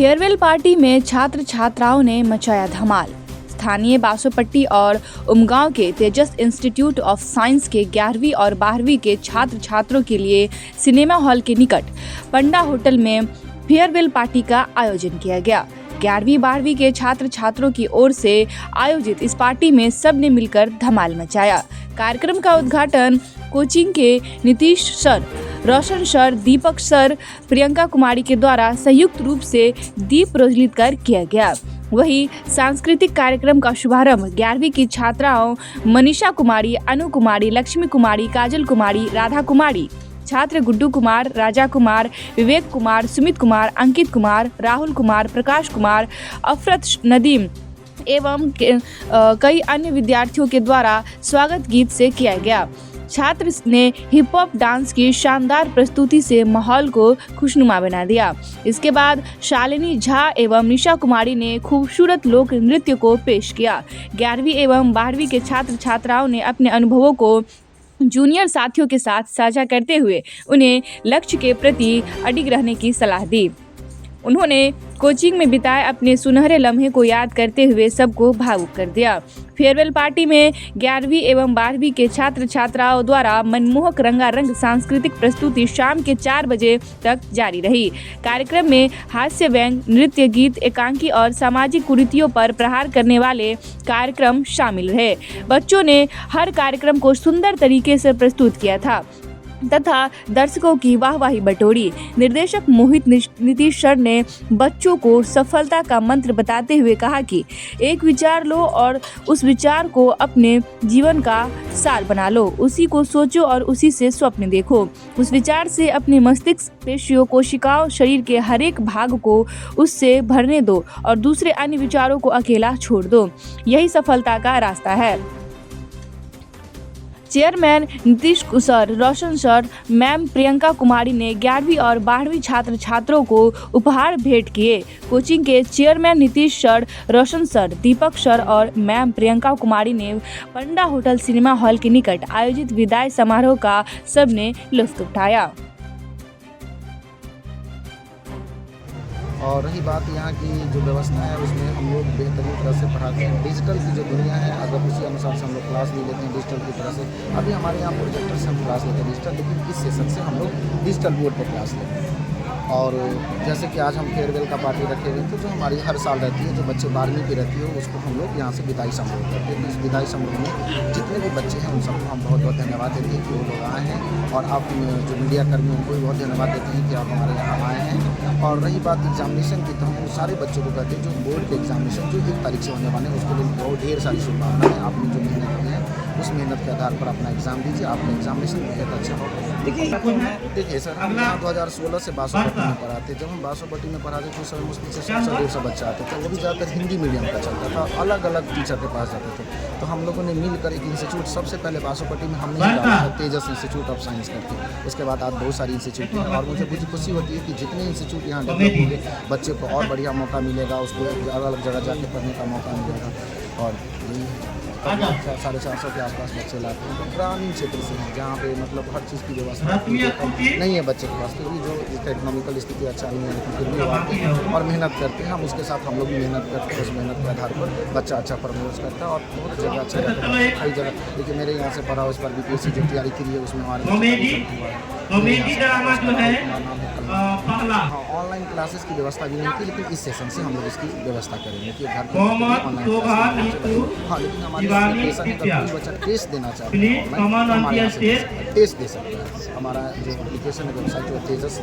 Farewell party में छात्र छात्राओं ने मचाया धमाल। स्थानीय बासोपट्टी और उमगांव के तेजस इंस्टीट्यूट ऑफ साइंस के 11वीं और 12वीं के छात्र छात्रों के लिए सिनेमा हॉल के निकट पंडा होटल में फेयरवेल पार्टी का आयोजन किया गया। 11वीं 12वीं के छात्र छात्रों की ओर से आयोजित इस पार्टी में सबने मिलकर धमाल मचाया। कार्यक्रम का उद्घाटन कोचिंग के नीतीश सर, रोशन सर, दीपक सर, प्रियंका कुमारी के द्वारा संयुक्त रूप से दीप प्रज्वलित कर किया गया। वहीं सांस्कृतिक कार्यक्रम का शुभारंभ 11वीं की छात्राओं मनीषा कुमारी, अनु कुमारी, लक्ष्मी कुमारी, काजल कुमारी, राधा कुमारी, छात्र गुड्डू कुमार, राजा कुमार, विवेक कुमार, सुमित कुमार, अंकित कुमार, राहुल कुमार, प्रकाश कुमार, अफरत नदीम एवं कई अन्य विद्यार्थियों के द्वारा स्वागत गीत से किया गया। छात्र ने हिप हॉप डांस की शानदार प्रस्तुति से माहौल को खुशनुमा बना दिया। इसके बाद शालिनी झा एवं निशा कुमारी ने खूबसूरत लोक नृत्य को पेश किया। 11वीं एवं 12वीं के छात्र छात्राओं ने अपने अनुभवों को जूनियर साथियों के साथ साझा करते हुए उन्हें लक्ष्य के प्रति अडिग रहने की सलाह दी। उन्होंने कोचिंग में बिताए अपने सुनहरे लम्हे को याद करते हुए सबको भावुक कर दिया। फेयरवेल पार्टी में 11वीं एवं 12वीं के छात्र छात्राओं द्वारा मनमोहक रंगारंग सांस्कृतिक प्रस्तुति शाम के 4 बजे तक जारी रही। कार्यक्रम में हास्य, व्यंग, नृत्य, गीत, एकांकी और सामाजिक कुरीतियों पर प्रहार करने वाले कार्यक्रम शामिल रहे। बच्चों ने हर कार्यक्रम को सुंदर तरीके से प्रस्तुत किया था तथा दर्शकों की वाहवाही बटोरी। निर्देशक मोहित नीतीश सर ने बच्चों को सफलता का मंत्र बताते हुए कहा कि एक विचार लो और उस विचार को अपने जीवन का सार बना लो। उसी को सोचो और उसी से स्वप्न देखो। उस विचार से अपने मस्तिष्क, पेशियों, कोशिकाओं, शरीर के हर एक भाग को उससे भरने दो और दूसरे अन्य विचारों को अकेला छोड़ दो। यही सफलता का रास्ता है। चेयरमैन नीतीश सर, रोशन सर, मैम प्रियंका कुमारी ने 11वीं और 12वीं छात्र छात्रों को उपहार भेंट किए। कोचिंग के चेयरमैन नीतीश सर, रोशन सर, दीपक सर और मैम प्रियंका कुमारी ने पंडा होटल सिनेमा हॉल के निकट आयोजित विदाई समारोह का सबने लुत्फ उठाया। और रही बात यहाँ की जो व्यवस्था है उसमें हम लोग बेहतरीन तरह से पढ़ाते हैं। डिजिटल की जो दुनिया है अगर उसी अनुसार से हम लोग क्लास ले लेते हैं डिजिटल की तरह से। अभी हमारे यहाँ प्रोजेक्टर से हम क्लास लेते हैं डिजिटल, लेकिन इस सेशन से हम लोग डिजिटल बोर्ड पर क्लास लेते हैं। और जैसे कि आज हम फेयरवेल का पार्टी रखे हुए थे जो हमारी हर साल रहती है, जो बच्चे 12वीं की रहती है उसको हम लोग यहाँ से विदाई समारोह करते हैं। इस विदाई समारोह में जितने भी बच्चे हैं उन सबको हम बहुत बहुत धन्यवाद देते हैं कि वो लोग आए हैं। और आप जो मीडिया कर्मी उनको भी बहुत धन्यवाद देते हैं कि आप हमारे यहाँ आए हैं। और रही बात एग्जामिनेशन की, तो हम सारे बच्चों को कहते हैं जो बोर्ड के एग्जामिनेशन जो 1 तारीख से होने वाले हैं उसके लिए बहुत ढेर सारी शुभकामनाएं। आपने जो मेहनत की है उस मेहनत के आधार पर अपना एग्जाम दीजिए। आपका एग्जामिनेशन बहुत अच्छा होगा। देखिए सर, हम यहाँ 2016 से बासोपट्टी में पढ़ाते। जब हम बासोपट्टी में पढ़ाते तो उस समय मुश्किल से 100-150 बच्चे आते थे। वो भी ज़्यादातर हिंदी मीडियम का चलता था। अलग अलग टीचर के पास जाते थे। तो हम लोगों ने मिलकर एक इंस्टीट्यूट सबसे पहले बासोपट्टी में हमने ही डाला था, तेजस इंस्टीट्यूट ऑफ साइंस करके। उसके बाद आज बहुत सारी इंस्टीट्यूट हैं और मुझे बहुत खुशी होती है कि जितने इंस्टीट्यूट यहाँ डेवलप होंगे बच्चे को और बढ़िया मौका मिलेगा, उसको अलग अलग जगह जाके पढ़ने का मौका मिलेगा। और 450 के आसपास बच्चे लाते हैं। तो ग्रामीण क्षेत्र से हैं जहाँ पे मतलब हर चीज़ की व्यवस्था नहीं है बच्चे के पास, क्योंकि जो इसका इकोनॉमिकल स्थिति अच्छा नहीं है, लेकिन फिर भी वो आते हैं और मेहनत करते हैं। हम उसके साथ हम लोग भी मेहनत करते हैं। उस मेहनत के आधार पर बच्चा अच्छा परफॉर्मेंस करता है और बहुत जगह अच्छा करता है। कई जगह देखिए मेरे यहाँ से पढ़ा, उस पर BPSC जो तैयारी की है उसमें हमारे ऑनलाइन क्लासेस की व्यवस्था भी नहीं थी, लेकिन इस सेशन से हम लोग इसकी व्यवस्था करेंगे कि घर पर हाँ, लेकिन हमारे ऐसा नहीं कोई बच्चा टेस्ट देना चाहता है हमारे यहाँ से टेस्ट दे सकता है। हमारा जो एप्लीकेशन है वेबसाइट जो तेजस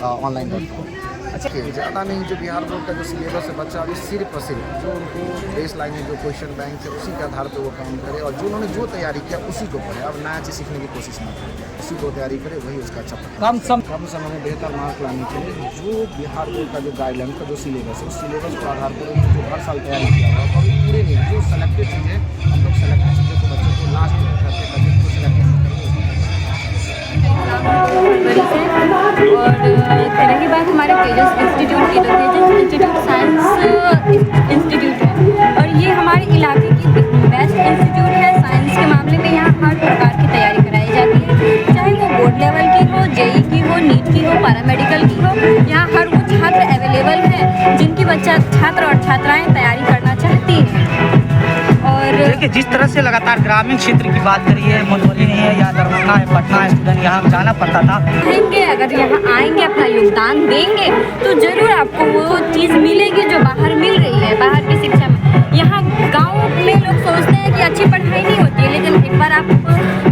online.com। अच्छा, ज़्यादा नहीं, जो बिहार बोर्ड का जो सिलेबस है बच्चा अभी सिर्फ और सिर्फ जो उनको बेस लाइन है, जो क्वेश्चन बैंक है उसी के आधार पर वो काम करे और जो उन्होंने जो तैयारी किया उसी को पढ़े। अब नया चीज़ सीखने की कोशिश ना करें, उसी को तैयारी करे, वही उसका अच्छा कम समय में बेहतर मार्क लाने के लिए जो बिहार बोर्ड का जो गाइडलाइन का जो सिलेबस है उस सिलेबस के आधार पर जो हर साल तैयारी किया हुआ है पूरे नहीं, जो सेलेक्टेड चीज़ें हम लोग सेलेक्टेड चीज़ों को बच्चों को लास्ट में करते बजट को सेलेक्ट और रही बात हमारे तेजस इंस्टीट्यूट की, तो तेजस इंस्टीट्यूट साइंस इंस्टीट्यूट है और ये हमारे इलाके की बेस्ट इंस्टीट्यूट है। साइंस के मामले में यहाँ हर प्रकार की तैयारी कराई जाती है, चाहे वो बोर्ड लेवल की हो, JEE की हो, नीट की हो, पैरामेडिकल की हो। यहाँ हर वो छात्र अवेलेबल हैं जिनके जिस तरह से लगातार ग्रामीण क्षेत्र की बात करिए, मधुबनी नहीं है या दरभंगा है, पटना है, स्टूडेंट यहाँ जाना पड़ता था। आएंगे, अगर यहाँ आएंगे, अपना योगदान देंगे तो ज़रूर आपको वो चीज़ मिलेगी जो बाहर मिल रही है, बाहर की शिक्षा में। यहाँ गांव में लोग सोचते हैं कि अच्छी पढ़ाई नहीं होती है, लेकिन एक बार आप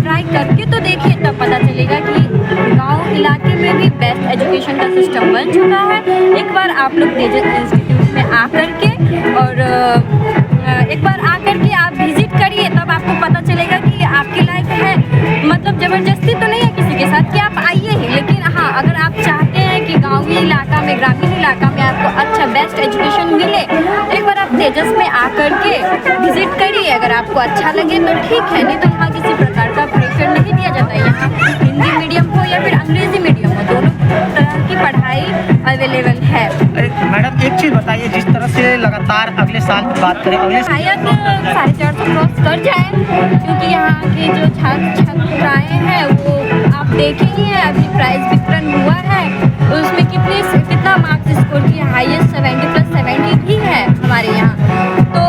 ट्राई करके तो देखिए, तब पता चलेगा कि गांव इलाके में भी बेस्ट एजुकेशन का सिस्टम बन चुका है। एक बार आप लोग तेजस इंस्टीट्यूट में आकर के और एक बार आकर के आप विजिट करिए, तब आपको पता चलेगा कि आपके लायक है। मतलब ज़बरदस्ती तो नहीं है किसी के साथ कि आप आइए ही, लेकिन हाँ, अगर आप चाहते हैं कि गाँवी इलाका में, ग्रामीण इलाका में आपको अच्छा बेस्ट एजुकेशन मिले, एक बार आप तेजस में आकर के विजिट करिए। अगर आपको अच्छा लगे तो ठीक है, नहीं तो यहाँ किसी प्रकार का प्रेशर नहीं दिया जाता है। यहाँ हिंदी मीडियम हो या फिर अंग्रेजी मीडियम हो, दोनों तरह की पढ़ाई अवेलेबल है। मैडम एक चीज़ बताइए, जिस तरह से लगातार अगले साल की बात करें, अगले शायद 450 क्रॉस कर जाए, क्योंकि यहाँ के जो छात्र छात्राएँ हैं वो आप देखे ही हैं, अभी प्राइज वितरण हुआ है, उसमें कितना मार्क्स स्कोर किया, हाईएस्ट 70+70 भी है हमारे यहाँ। तो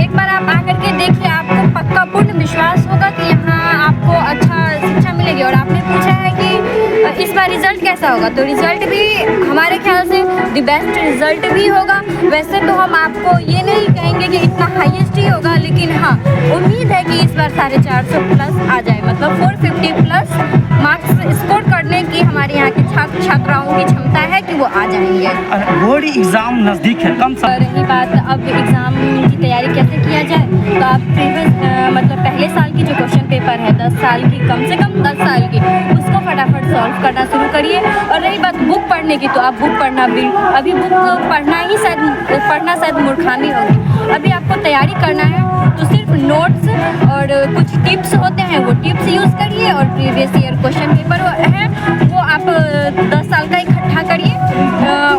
एक बार आप आकर के देखिए, आपको पक्का पूर्ण विश्वास होगा कि यहाँ आपको अच्छा शिक्षा मिलेगी। और आपने पूछा है कि इस बार रिजल्ट कैसा होगा, तो रिजल्ट भी हमारे ख्याल से द बेस्ट रिजल्ट भी होगा। वैसे तो हम आपको ये नहीं कहेंगे कि इतना हाईएस्ट ही होगा, लेकिन हाँ, उम्मीद है कि इस बार 450+ आ जाए, मतलब 450+ मार्क्स स्कोर करने की हमारे यहाँ के छात्र छात्राओं की क्षमता है कि वो आ जाएंगे। बोर्ड एग्ज़ाम नज़दीक है, कम समय रही बात अब एग्ज़ाम की तैयारी कैसे किया जाए, तो आप मतलब पहले साल की जो क्वेश्चन पेपर है 10 साल की, कम से कम 10 साल की, उसको फटाफट सॉल्व करना शुरू करिए। और रही बात बुक पढ़ने की, तो आप बुक पढ़ना अभी बुक पढ़ना शायद मूर्खामी होगी। अभी आपको तैयारी करना है तो सिर्फ नोट्स और कुछ टिप्स होते हैं, वो टिप्स यूज़ करिए। और प्रीवियस ईयर क्वेश्चन पेपर है वो आप 10 साल का इकट्ठा करिए।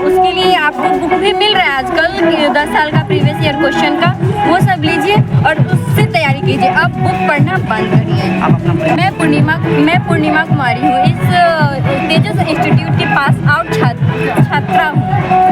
उसके लिए आपको बुक भी मिल रहा है आजकल, 10 साल का प्रीवियस ईयर क्वेश्चन का, वो सब लीजिए और उससे तैयारी कीजिए। अब बुक पढ़ना बंद करिए। मैं पूर्णिमा कुमारी हूँ, इस तेजस इंस्टीट्यूट की पास आउट छात्रा हूँ।